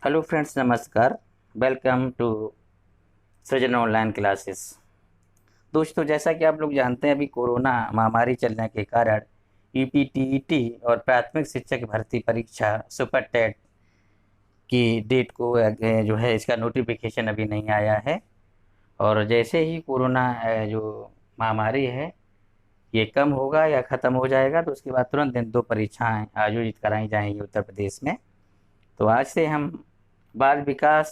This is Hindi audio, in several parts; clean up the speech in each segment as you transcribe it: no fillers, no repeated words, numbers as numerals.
हेलो फ्रेंड्स, नमस्कार। वेलकम टू सृजन ऑनलाइन क्लासेस। दोस्तों, जैसा कि आप लोग जानते हैं, अभी कोरोना महामारी चलने के कारण ईपीटीईटी और प्राथमिक शिक्षक भर्ती परीक्षा सुपर टेट की डेट को जो है इसका नोटिफिकेशन अभी नहीं आया है। और जैसे ही कोरोना जो महामारी है ये कम होगा या ख़त्म हो जाएगा तो उसके बाद तुरंत दिन दो परीक्षाएं आयोजित कराई जाएंगी उत्तर प्रदेश में। तो आज से हम बाल विकास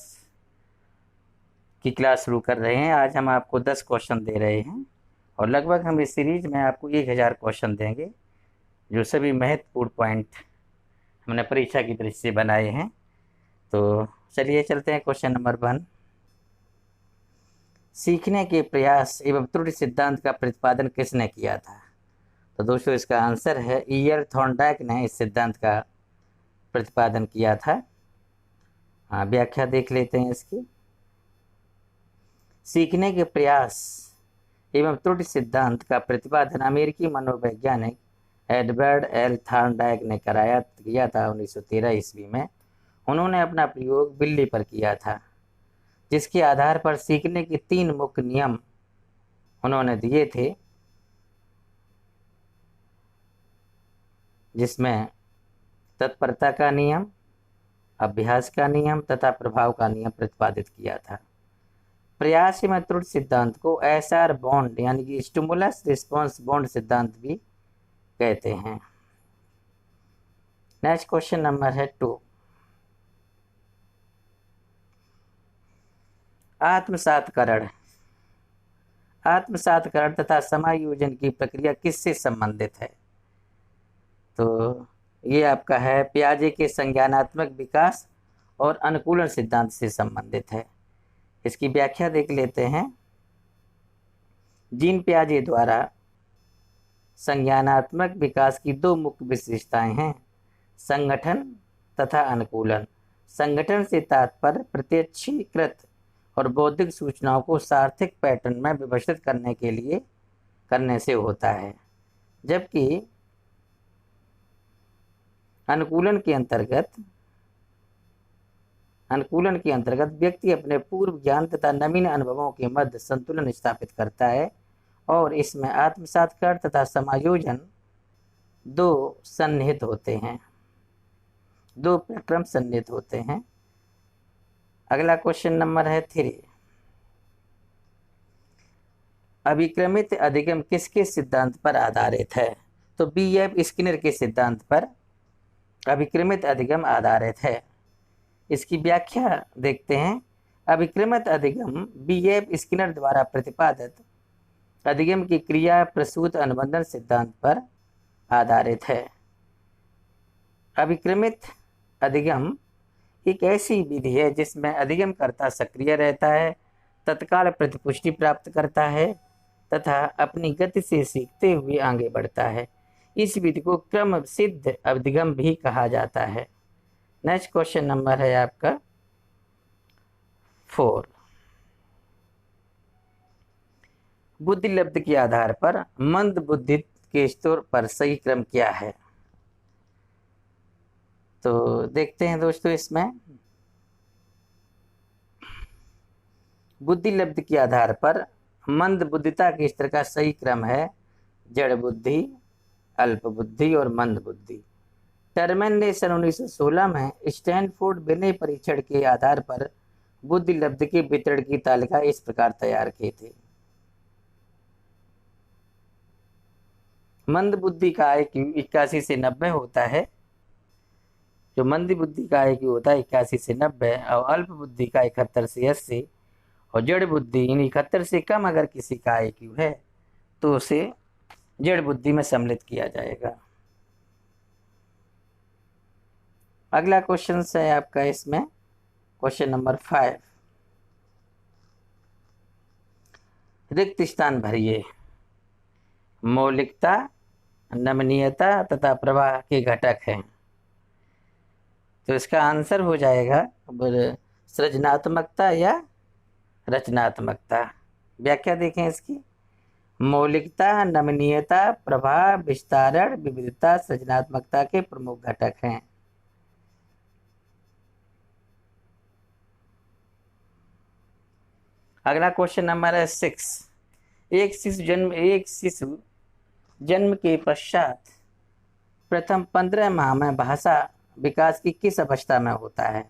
की क्लास शुरू कर रहे हैं। आज हम आपको 10 क्वेश्चन दे रहे हैं और लगभग हम इस सीरीज में आपको 1000 क्वेश्चन देंगे, जो सभी महत्वपूर्ण पॉइंट हमने परीक्षा की दृष्टि से बनाए हैं। तो चलिए चलते हैं क्वेश्चन नंबर 1। सीखने के प्रयास एवं त्रुटि सिद्धांत का प्रतिपादन किसने किया था? तो दोस्तों, इसका आंसर है ईयर थॉर्नडाइक ने इस सिद्धांत का प्रतिपादन किया था। हाँ, व्याख्या देख लेते हैं इसकी। सीखने के प्रयास एवं त्रुटि सिद्धांत का प्रतिपादन अमेरिकी मनोवैज्ञानिक एडवर्ड एल थॉर्नडाइक ने किया था 1913 ईस्वी में। उन्होंने अपना प्रयोग बिल्ली पर किया था, जिसके आधार पर सीखने के 3 मुख्य नियम उन्होंने दिए थे, जिसमें तत्परता का नियम, अभ्यास का नियम तथा प्रभाव का नियम प्रतिपादित किया था। प्रयास में त्रुटि सिद्धांत को एसआर बॉन्ड यानी कि स्टिमुलस रिस्पॉन्स बॉन्ड सिद्धांत भी कहते हैं। नेक्स्ट क्वेश्चन नंबर है 2। आत्मसातकरण आत्मसातकरण तथा समायोजन की प्रक्रिया किससे संबंधित है? तो ये आपका है पियाजे के संज्ञानात्मक विकास और अनुकूलन सिद्धांत से संबंधित है। इसकी व्याख्या देख लेते हैं। जीन पियाजे द्वारा संज्ञानात्मक विकास की 2 मुख्य विशेषताएं हैं, संगठन तथा अनुकूलन। संगठन से तात्पर्य प्रत्यक्षीकृत और बौद्धिक सूचनाओं को सार्थक पैटर्न में व्यवस्थित करने से होता है, जबकि अनुकूलन के अंतर्गत व्यक्ति अपने पूर्व ज्ञान तथा नवीन अनुभवों के मध्य संतुलन स्थापित करता है और इसमें आत्मसातकरण तथा समायोजन 2 प्रक्रम सन्निहित होते हैं। अगला क्वेश्चन नंबर है 3। अभिक्रमित अधिगम किसके सिद्धांत पर आधारित है? तो बीएफ स्किनर के सिद्धांत पर अभिक्रमित अधिगम आधारित है। इसकी व्याख्या देखते हैं। अभिक्रमित अधिगम बीएफ स्किनर द्वारा प्रतिपादित अधिगम की क्रिया प्रसूत अनुबंधन सिद्धांत पर आधारित है। अभिक्रमित अधिगम एक ऐसी विधि है जिसमें अधिगमकर्ता सक्रिय रहता है, तत्काल प्रतिपुष्टि प्राप्त करता है तथा अपनी गति से सीखते हुए आगे बढ़ता है। इस विधि को क्रम सिद्ध अधिगम भी कहा जाता है। नेक्स्ट क्वेश्चन नंबर है आपका 4। बुद्धि लब्ध के आधार पर मंद बुद्धि के स्तर पर सही क्रम क्या है? तो देखते हैं दोस्तों, इसमें बुद्धि लब्ध के आधार पर मंद बुद्धिता के स्तर का सही क्रम है जड़ बुद्धि, अल्प बुद्धि और मंद बुद्धि। टर्मन ने सन 1916 में स्टैनफोर्ड विनय परीक्षण के आधार पर बुद्धि लब्ध के वितरण की तालिका इस प्रकार तैयार की थी। मंद बुद्धि का आईक्यू 81 से 90 होता है। जो मंद बुद्धि का आईक्यू होता है 81 से 90 और अल्प बुद्धि का 71 से 80 और जड़ बुद्धि इन 71 से कम अगर किसी का आईक्यू है तो उसे जड़ बुद्धि में सम्मिलित किया जाएगा। अगला क्वेश्चन है आपका इसमें क्वेश्चन नंबर 5। रिक्त स्थान भरिए। मौलिकता, नमनीयता तथा प्रवाह के घटक हैं। तो इसका आंसर हो जाएगा सृजनात्मकता या रचनात्मकता। व्याख्या देखें इसकी। मौलिकता, नमनीयता, प्रभाव, विस्तारण, विविधता सृजनात्मकता के प्रमुख घटक हैं। अगला क्वेश्चन नंबर है 6। एक शिशु जन्म के पश्चात प्रथम 15 माह में भाषा विकास की किस अवस्था में होता है?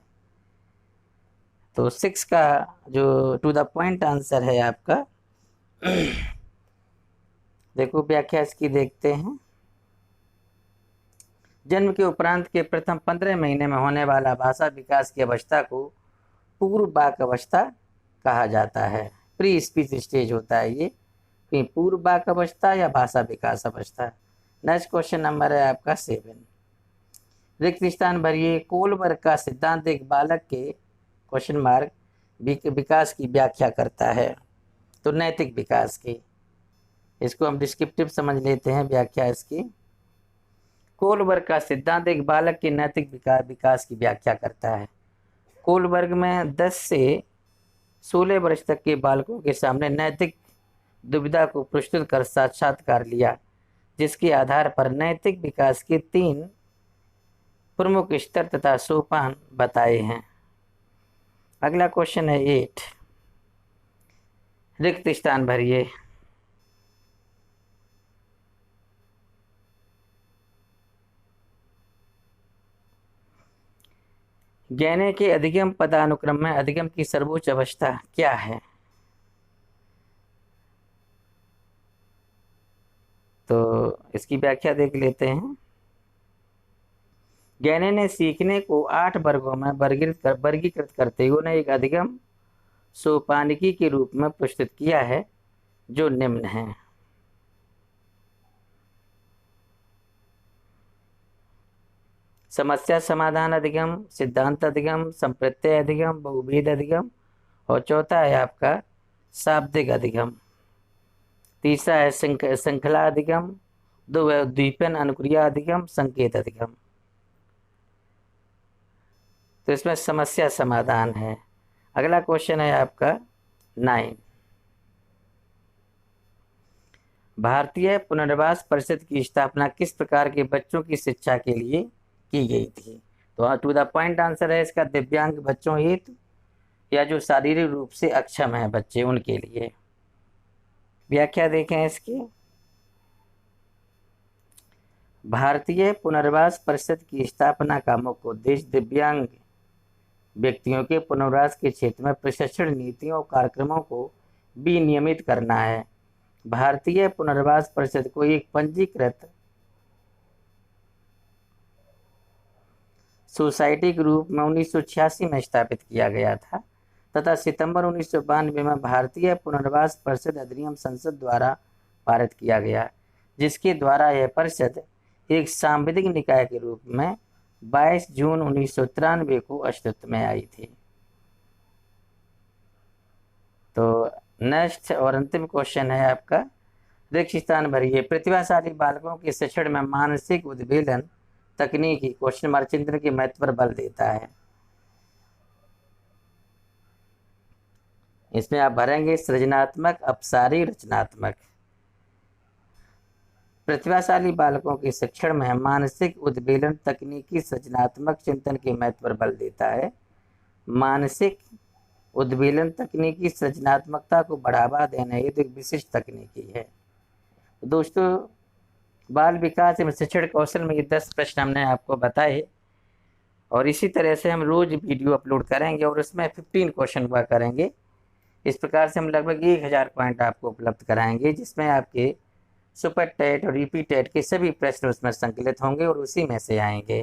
तो 6 का जो टू द पॉइंट आंसर है आपका, देखो व्याख्या इसकी देखते हैं। जन्म के उपरांत के प्रथम 15 महीने में होने वाला भाषा विकास की अवस्था को पूर्व बाक अवस्था कहा जाता है। प्री स्पीच स्टेज होता है ये, कि पूर्व बाक अवस्था या भाषा विकास अवस्था। नेक्स्ट क्वेश्चन नंबर है आपका 7। रिक्त स्थान भरिए। कोलबर्ग का सिद्धांत एक बालक के क्वेश्चन मार्क विकास की व्याख्या करता है। तो नैतिक विकास की, इसको हम डिस्क्रिप्टिव समझ लेते हैं व्याख्या इसकी। कोलबर्ग का सिद्धांत एक बालक के नैतिक विकास की व्याख्या करता है। कोलबर्ग में 10 से 16 वर्ष तक के बालकों के सामने नैतिक दुविधा को प्रस्तुत कर साक्षात्कार लिया, जिसके आधार पर नैतिक विकास के 3 प्रमुख स्तर तथा सोपान बताए हैं। अगला क्वेश्चन है 8। रिक्त स्थान भरिए। गैने के अधिगम पदानुक्रम में अधिगम की सर्वोच्च अवस्था क्या है? तो इसकी व्याख्या देख लेते हैं। गैने ने सीखने को 8 वर्गों में वर्गीकृत करते हुए उन्हें एक अधिगम सोपानिकी के रूप में प्रस्तुत किया है, जो निम्न है। समस्या समाधान अधिगम, सिद्धांत अधिगम, संप्रत्यय अधिगम, बहुभेद अधिगम, और चौथा है आपका शाब्दिक अधिगम। तीसरा है श्रृंखला अधिगम, दो है उद्दीपन अनुक्रिया अधिगम, संकेत अधिगम। तो इसमें समस्या समाधान है। अगला क्वेश्चन है आपका 9। भारतीय पुनर्वास परिषद की स्थापना किस प्रकार के बच्चों की शिक्षा के लिए की गई थी? तो टू द पॉइंट आंसर है इसका दिव्यांग बच्चों हेतु या जो शारीरिक रूप से अक्षम है बच्चे, उनके लिए। व्याख्या देखें इसकी। भारतीय पुनर्वास परिषद की स्थापना का मुख्य उद्देश्य दिव्यांग व्यक्तियों के पुनर्वास के क्षेत्र में प्रशिक्षण नीतियों और कार्यक्रमों को विनियमित करना है। भारतीय पुनर्वास परिषद को एक पंजीकृत सोसाइटी के रूप में 1986 में स्थापित किया गया था तथा सितंबर 1992 में भारतीय पुनर्वास परिषद अधिनियम संसद द्वारा पारित किया गया, जिसके द्वारा यह परिषद एक सांविधिक निकाय के रूप में 22 जून 1993 को अस्तित्व में आई थी। तो नेक्स्ट और अंतिम क्वेश्चन है आपका रिक्त स्थान भरिए। प्रतिभाशाली बालकों के शिक्षण में मानसिक उद्वेलन तकनीकी क्वेश्चन मार्क चिंतन के महत्व पर बल देता है। इसमें आप भरेंगे सृजनात्मक, अपसारी, रचनात्मक। प्रतिभाशाली बालकों के शिक्षण में मानसिक उद्वेलन तकनीकी सृजनात्मक चिंतन के महत्व पर बल देता है। मानसिक उद्वेलन तकनीकी सृजनात्मकता को बढ़ावा देने हेतु एक विशिष्ट तकनीकी है। दोस्तों, बाल विकास एवं शिक्षण कौशल में ये 10 प्रश्न हमने आपको बताए, और इसी तरह से हम रोज वीडियो अपलोड करेंगे और उसमें 15 क्वेश्चन हुआ करेंगे। इस प्रकार से हम लगभग 1000 पॉइंट आपको उपलब्ध कराएंगे, जिसमें आपके सुपर टेट और यूपी टेट के सभी प्रश्न उसमें संकलित होंगे और उसी में से आएंगे।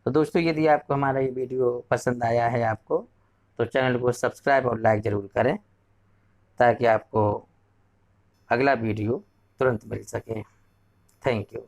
तो दोस्तों, यदि आपको हमारा ये वीडियो पसंद आया है आपको, तो चैनल को सब्सक्राइब और लाइक ज़रूर करें, ताकि आपको अगला वीडियो तुरंत मिल सके। Thank you.